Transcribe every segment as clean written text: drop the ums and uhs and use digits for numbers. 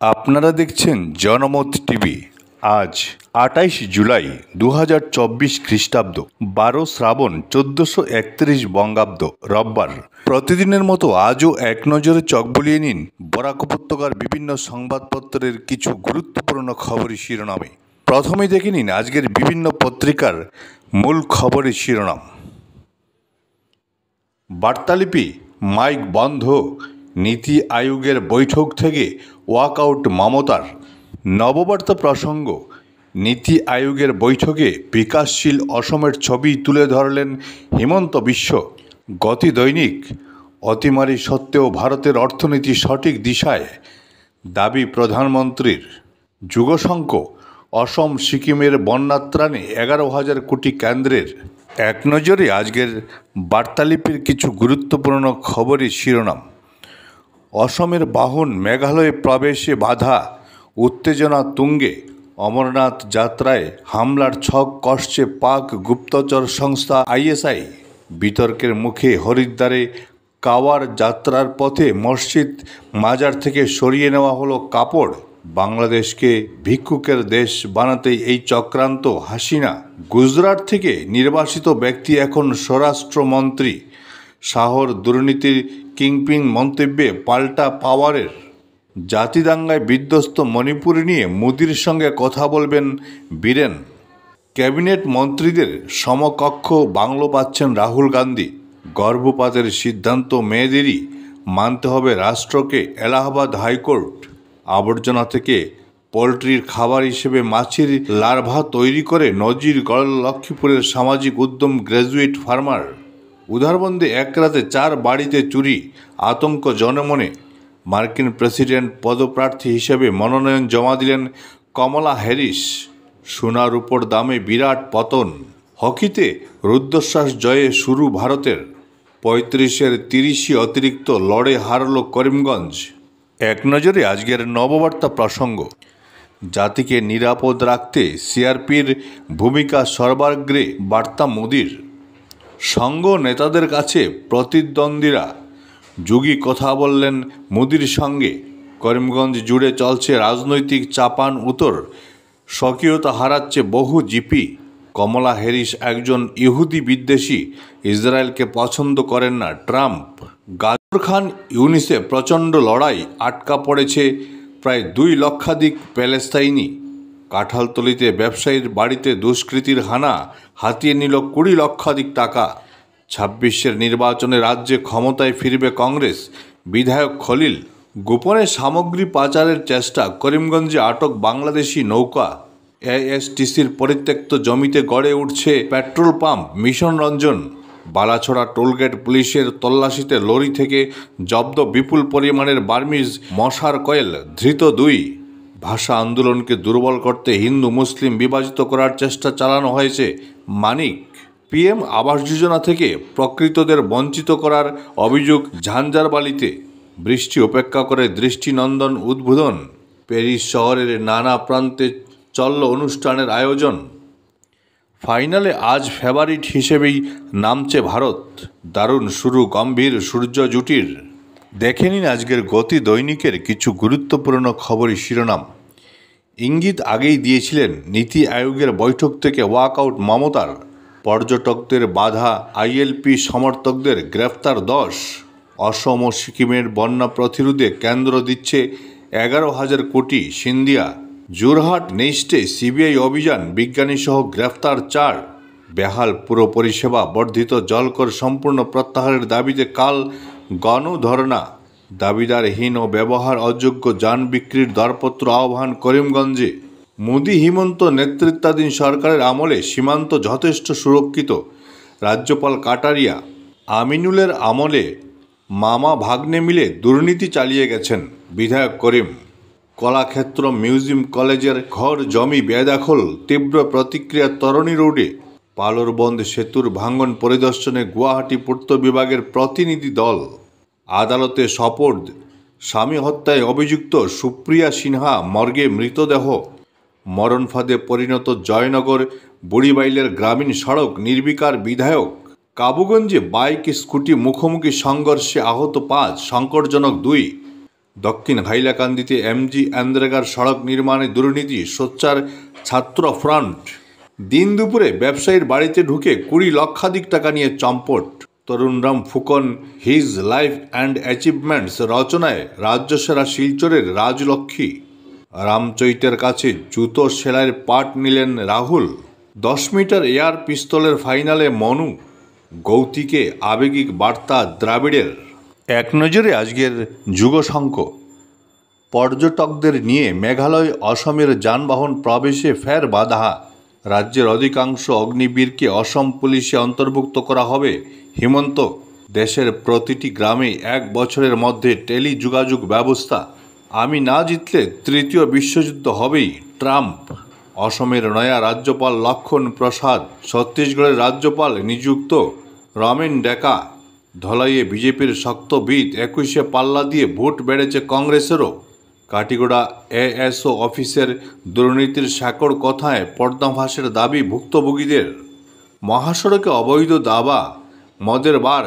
আপনারা দেখছেন জনমত টিভি। আজ ২৮ জুলাই ২০২৪ খ্রিস্টাব্দ, ১২ শ্রাবণ ১৪৩১ বঙ্গাব্দ, রোববার। প্রতিদিনের মতো আজও এক নজরে চোখ বুলিয়ে নিন বরাক উপত্যকার বিভিন্ন সংবাদপত্রের কিছু গুরুত্বপূর্ণ খবরের শিরোনামে। প্রথমেই দেখে নিন আজকের বিভিন্ন পত্রিকার মূল খবরের শিরোনাম। বার্তালিপি, মাইক বন্ধ, নীতি আয়োগের বৈঠক থেকে ওয়াকআউট মমতার। নববার্তা প্রসঙ্গ, নীতি আয়োগের বৈঠকে বিকাশশীল অসমের ছবি তুলে ধরলেন হিমন্ত বিশ্ব। গতি দৈনিক, অতিমারি সত্ত্বেও ভারতের অর্থনীতি সঠিক দিশায়, দাবি প্রধানমন্ত্রীর। যুগশঙ্খ, অসম সিকিমের বন্যাত্রাণে ১১,০০০ কোটি কেন্দ্রের। এক নজরে আজকের বার্তালিপির কিছু গুরুত্বপূর্ণ খবরের শিরোনাম। অসমের বাহন মেঘালয়ে প্রবেশে বাধা, উত্তেজনা তুঙ্গে। অমরনাথ যাত্রায় হামলার ছক কষছে পাক গুপ্তচর সংস্থা আইএসআই। বিতর্কের মুখে হরিদ্বারে কাওয়ার যাত্রার পথে মসজিদ মাজার থেকে সরিয়ে নেওয়া হলো কাপড়। বাংলাদেশকে ভিক্ষুকের দেশ বানাতে এই চক্রান্ত হাসিনা। গুজরাট থেকে নির্বাসিত ব্যক্তি এখন স্বরাষ্ট্রমন্ত্রী। শাহর দুর্নীতির কিংপিং মন্তব্যে পাল্টা পাওয়ারের। জাতিদাঙ্গায় বিধ্বস্ত মণিপুর নিয়ে মোদির সঙ্গে কথা বলবেন বীরেন। ক্যাবিনেট মন্ত্রীদের সমকক্ষ বাংলো পাচ্ছেন রাহুল গান্ধী। গর্ভপাতের সিদ্ধান্ত মেয়েদেরই মানতে হবে রাষ্ট্রকে, এলাহাবাদ হাইকোর্ট। আবর্জনা থেকে পোলট্রির খাবার হিসেবে মাছের লার্ভা তৈরি করে নজির গড়ল লক্ষ্মীপুরের সামাজিক উদ্যম গ্র্যাজুয়েট ফার্মার। উধারবন্দে এক রাতে ৪ বাড়িতে চুরি, আতঙ্ক জনমনে। মার্কিন প্রেসিডেন্ট পদপ্রার্থী হিসেবে মনোনয়ন জমা দিলেন কমলা হ্যারিস। সোনার উপর দামে বিরাট পতন। হকিতে রুদ্ধশ্বাস জয়ে শুরু ভারতের। ৩৫-এর ৩০ অতিরিক্ত লড়ে হারল করিমগঞ্জ। এক নজরে আজকের নববার্তা প্রসঙ্গ। জাতিকে নিরাপদ রাখতে সিআরপির ভূমিকা সর্বাগ্রে, বার্তা মোদির। সংঘ নেতাদের কাছে প্রতিদ্বন্দ্বীরা যোগী কথা বললেন মোদির সঙ্গে। করিমগঞ্জ জুড়ে চলছে রাজনৈতিক চাপান উতর, স্বকীয়তা হারাচ্ছে বহু জিপি। কমলা হ্যারিস একজন ইহুদি বিদ্বেষী, ইসরায়েলকে পছন্দ করেন না ট্রাম্প। গাজর খান ইউনিসে প্রচণ্ড লড়াই, আটকা পড়েছে প্রায় ২ লক্ষাধিক প্যালেস্তাইনি। কাঁঠালতলিতে ব্যবসায়ীর বাড়িতে দুষ্কৃতীর হানা, হাতিয়ে নিল ২০ লক্ষাধিক টাকা। ২৬-এর নির্বাচনে রাজ্যে ক্ষমতায় ফিরবে কংগ্রেস, বিধায়ক খলিল। গোপনে সামগ্রী পাচারের চেষ্টা, করিমগঞ্জে আটক বাংলাদেশি নৌকা। এএসটিসির পরিত্যক্ত জমিতে গড়ে উঠছে petrol pump, mission Ranjan. Balachhara tollgate পুলিশের তল্লাশিতে লরি থেকে জব্দ বিপুল পরিমাণের বার্মিজ মশার কয়েল, ধৃত ২। ভাষা আন্দোলনকে দুর্বল করতে হিন্দু মুসলিম বিভাজিত করার চেষ্টা চালানো হয়েছে, মানিক। পিএম আবাস যোজনা থেকে প্রকৃতদের বঞ্চিত করার অভিযোগ ঝাঞ্ঝারবালিতে। বৃষ্টি উপেক্ষা করে দৃষ্টিনন্দন উদ্বোধন। প্যারিস শহরের নানা প্রান্তে চলল অনুষ্ঠানের আয়োজন। ফাইনালে আজ ফেভারিট হিসেবেই নামছে ভারত। দারুণ শুরু গম্ভীর সূর্য জুটির। দেখে নিন আজকের গতি দৈনিকের কিছু গুরুত্বপূর্ণ খবরের শিরোনাম। ইঙ্গিত আগেই দিয়েছিলেন নীতি আয়োগের বৈঠক থেকে ওয়াকআউট মমতার। পর্যটকদের বাধা, আইএলপি সমর্থকদের গ্রেফতার ১০। অসম ও সিকিমের বন্যা প্রতিরোধে কেন্দ্র দিচ্ছে ১১,০০০ কোটি, সিন্ধিয়া। যোরহাট নেস্টে সিবিআই অভিযান, বিজ্ঞানীসহ গ্রেফতার ৪। বেহাল পুর পরিষেবা, বর্ধিত জলকর সম্পূর্ণ প্রত্যাহারের দাবিতে কাল গণধর্ণা। দাবিদারহীন ও ব্যবহার অযোগ্য যান বিক্রির দরপত্র আহ্বান করিমগঞ্জে। মোদি হিমন্ত নেতৃত্বাধীন সরকারের আমলে সীমান্ত যথেষ্ট সুরক্ষিত, রাজ্যপাল কাটারিয়া। আমিনুলের আমলে মামা ভাগ্নে মিলে দুর্নীতি চালিয়ে গেছেন, বিধায়ক করিম। কলাক্ষেত্র মিউজিয়াম কলেজের ঘর জমি বেদখল, তীব্র প্রতিক্রিয়া তরণী রোডে। পালরবন্দ সেতুর ভাঙন পরিদর্শনে গুয়াহাটি পূর্ত বিভাগের প্রতিনিধি দল। আদালতে সোপর্দ, স্বামী হত্যায় অভিযুক্ত সুপ্রিয়া সিনহা মর্গে মৃতদেহ। মরণ ফাঁদে পরিণত জয়নগর বুড়িবাইলের গ্রামীণ সড়ক, নির্বিকার বিধায়ক। কাবুগঞ্জে বাইক স্কুটি মুখোমুখি সংঘর্ষে আহত ৫, সংকটজনক ২। দক্ষিণ হাইলাকান্দিতে এমজি এনরেগার সড়ক নির্মাণে দুর্নীতি, সোচ্চার ছাত্র ফ্রন্ট। দিন দুপুরে ব্যবসায়ীর বাড়িতে ঢুকে 20 লক্ষাধিক টাকা নিয়ে চম্পট। Tarunram Phukan his life and achievements রচনায় রাজ্যসেরা শিলচরের রাজলক্ষ্মী। রামচৈতের কাছে জুতো সেলাইয়ের পাঠ নিলেন রাহুল। 10 মিটার এয়ার পিস্তলের ফাইনালে মনু। গৌতিকে আবেগিক বার্তা দ্রাবিড়ের। এক নজরে আজকের যুগশঙ্খ। পর্যটকদের নিয়ে মেঘালয় অসমের যানবাহন প্রবেশে ফের বাধা। রাজ্যের অধিকাংশ অগ্নিবীরকে অসম পুলিশে অন্তর্ভুক্ত করা হবে। হিমন্ত। দেশের প্রতিটি গ্রামে 1 বছরের মধ্যে টেলি যোগাযোগ ব্যবস্থা। আমি না জিতলে তৃতীয় বিশ্বযুদ্ধ হবেই, ট্রাম্প। অসমের নয়া রাজ্যপাল লক্ষণ প্রসাদ। ছত্তিশগড়ের রাজ্যপাল নিযুক্ত রমেন ডেকা। ধলাইয়ে বিজেপির শক্ত ভিত, 21-এ পাল্লা দিয়ে ভোট বেড়েছে কংগ্রেসেরও। কাটিগড়া এএসও অফিসের দুর্নীতির সাঁকড় কথায় পর্দাফাঁসের দাবি ভুক্তভোগীদের। মহাসড়কে অবৈধ দাবা, মদের বার,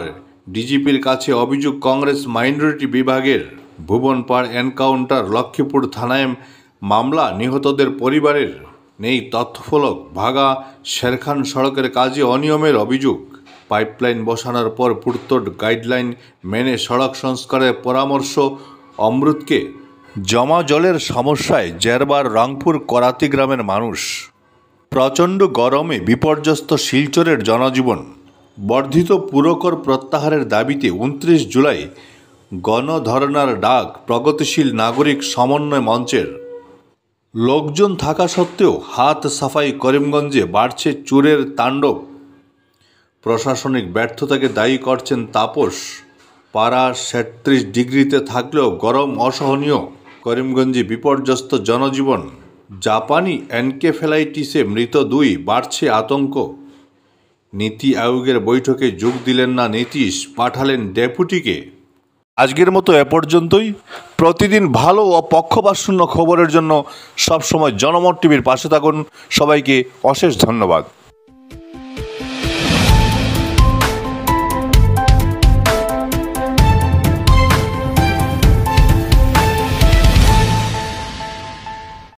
ডিজিপির কাছে অভিযোগ কংগ্রেস মাইনরিটি বিভাগের। ভুবনপাড় এনকাউন্টার, লক্ষ্মীপুর থানায় মামলা, নিহতদের পরিবারের। নেই তথ্যফলক, ভাগা শেরখান সড়কের কাজে অনিয়মের অভিযোগ। পাইপলাইন বসানোর পর পূর্তট গাইডলাইন মেনে সড়ক সংস্কারের পরামর্শ অমৃতকে। জমা জলের সমস্যায় জেরবার রংপুর করাতি গ্রামের মানুষ। প্রচণ্ড গরমে বিপর্যস্ত শিলচরের জনজীবন। বর্ধিত পুরকর প্রত্যাহারের দাবিতে 29 জুলাই গণধর্নার ডাক প্রগতিশীল নাগরিক সমন্বয় মঞ্চের। লোকজন থাকা সত্ত্বেও হাত সাফাই, করিমগঞ্জে বাড়ছে চোরের তাণ্ডব। প্রশাসনিক ব্যর্থতাকে দায়ী করছেন তাপস। পারা 37 ডিগ্রিতে থাকলেও গরম অসহনীয়। করিমগঞ্জে বিপর্যস্ত জনজীবন। জাপানি এনকেফেলাইটিসে মৃত 2, বাড়ছে আতঙ্ক। নীতি আয়োগের বৈঠকে যোগ দিলেন না নীতীশ, পাঠালেন ডেপুটিকে। আজকের মতো এ পর্যন্তই। প্রতিদিন ভালো ও পক্ষপাতশূন্য খবরের জন্য সবসময় জনমত টিভির পাশে থাকুন। সবাইকে অশেষ ধন্যবাদ।